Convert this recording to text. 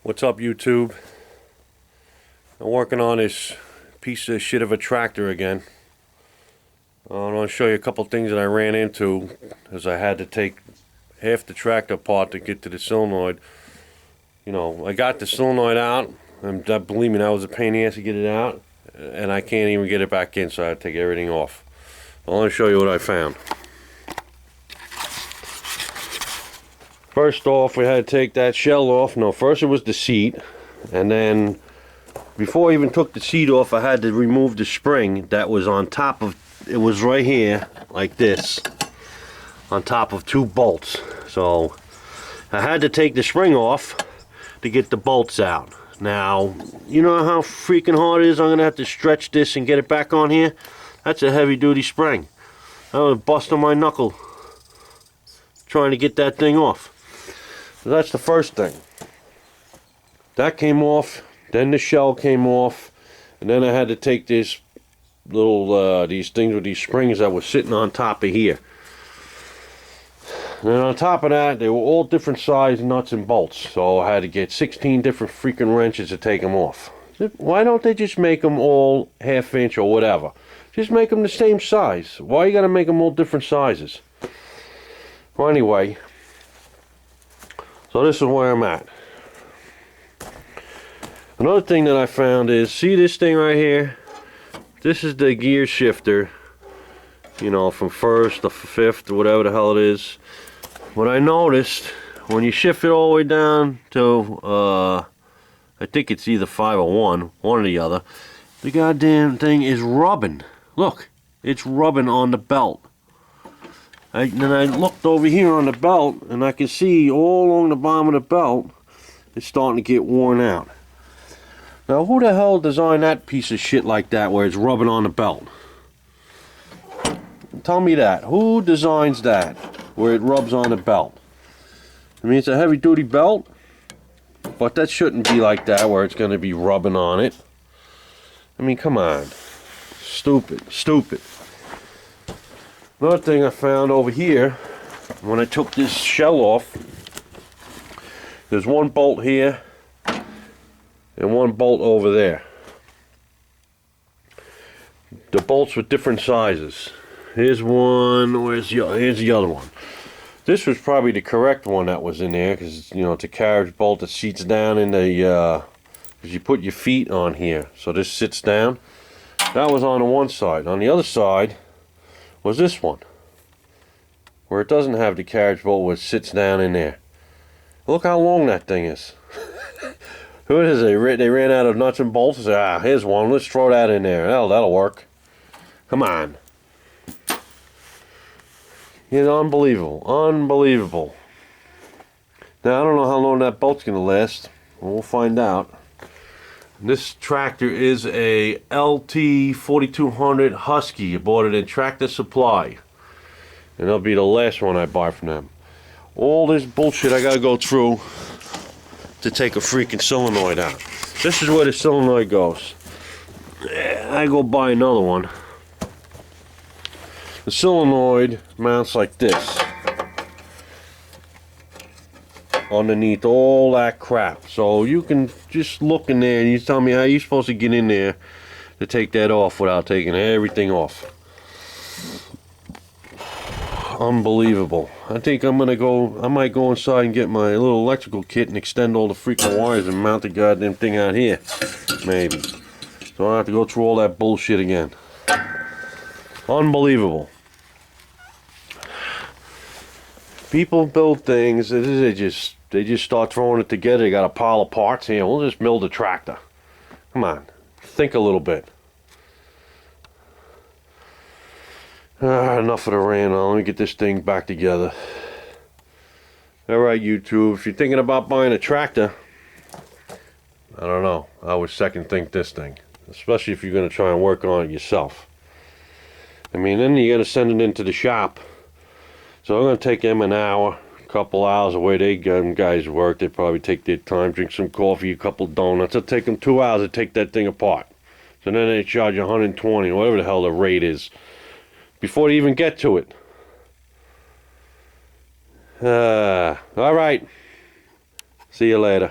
What's up, YouTube? I'm working on this piece of shit of a tractor again. I want to show you a couple things that I ran into as I had to take half the tractor apart to get to the solenoid. You know, I got the solenoid out, and believe me, that was a pain in the ass to get it out, and I can't even get it back in, so I had to take everything off. I want to show you what I found. First off, we had to take that shell off. No, first it was the seat, and then before I even took the seat off, I had to remove the spring that was on top of, it was right here, like this, on top of two bolts. So I had to take the spring off to get the bolts out. Now, you know how freaking hard it is? I'm gonna have to stretch this and get it back on here. That's a heavy duty spring. I was busting my knuckle trying to get that thing off. So that's the first thing. That came off, then the shell came off, and then I had to take this little, these things with these springs that were sitting on top of here. And then on top of that, they were all different size nuts and bolts, so I had to get 16 different freaking wrenches to take them off. Why don't they just make them all half-inch or whatever? Just make them the same size. Why you gotta make them all different sizes? Well, anyway, so this is where I'm at. Another thing that I found is, see this thing right here? This is the gear shifter, you know, from first to fifth or whatever the hell it is. What I noticed, when you shift it all the way down to, I think it's either 5 or 1 or the other, the goddamn thing is rubbing. Look, it's rubbing on the belt. Then I looked over here on the belt, and I can see all along the bottom of the belt, it's starting to get worn out. Now, who the hell designed that piece of shit like that, where it's rubbing on the belt? Tell me that. Who designs that, where it rubs on the belt? I mean, it's a heavy-duty belt, but that shouldn't be like that, where it's going to be rubbing on it. I mean, come on. Stupid. Stupid. Another thing I found over here, when I took this shell off, there's one bolt here and one bolt over there. The bolts were different sizes. Here's one, here's the other one. This was probably the correct one that was in there, because, you know, it's a carriage bolt that seats down in the, because you put your feet on here, so this sits down. That was on the one side. On the other side was this one, where it doesn't have the carriage bolt, where it sits down in there. Look how long that thing is. Who is it? They ran out of nuts and bolts and said, ah, here's one, let's throw that in there. That'll work. Come on. It's unbelievable. Unbelievable. Now, I don't know how long that bolt's going to last. We'll find out. This tractor is a LT 4200 Husky. I bought it in Tractor Supply, and that'll be the last one I buy from them. All this bullshit I gotta go through to take a freaking solenoid out. This is where the solenoid goes. I go buy another one. The solenoid mounts like this underneath all that crap, so you can just look in there and you tell me how you're supposed to get in there to take that off without taking everything off. Unbelievable. I think I might go inside and get my little electrical kit and extend all the freaking wires and mount the goddamn thing out here, maybe, so I don't have to go through all that bullshit again. Unbelievable. People build things, they just start throwing it together. They got a pile of parts here. We'll just build a tractor. Come on, think a little bit. Enough of the rant. Let me get this thing back together. Alright, YouTube, if you're thinking about buying a tractor, I don't know, I would second think this thing, especially if you're going to try and work on it yourself. I mean, then you got to send it into the shop. So I'm going to take them an hour, a couple hours, the way they guys work. They probably take their time, drink some coffee, a couple donuts. It'll take them 2 hours to take that thing apart. So then they charge you 120, whatever the hell the rate is, before they even get to it. Alright. See you later.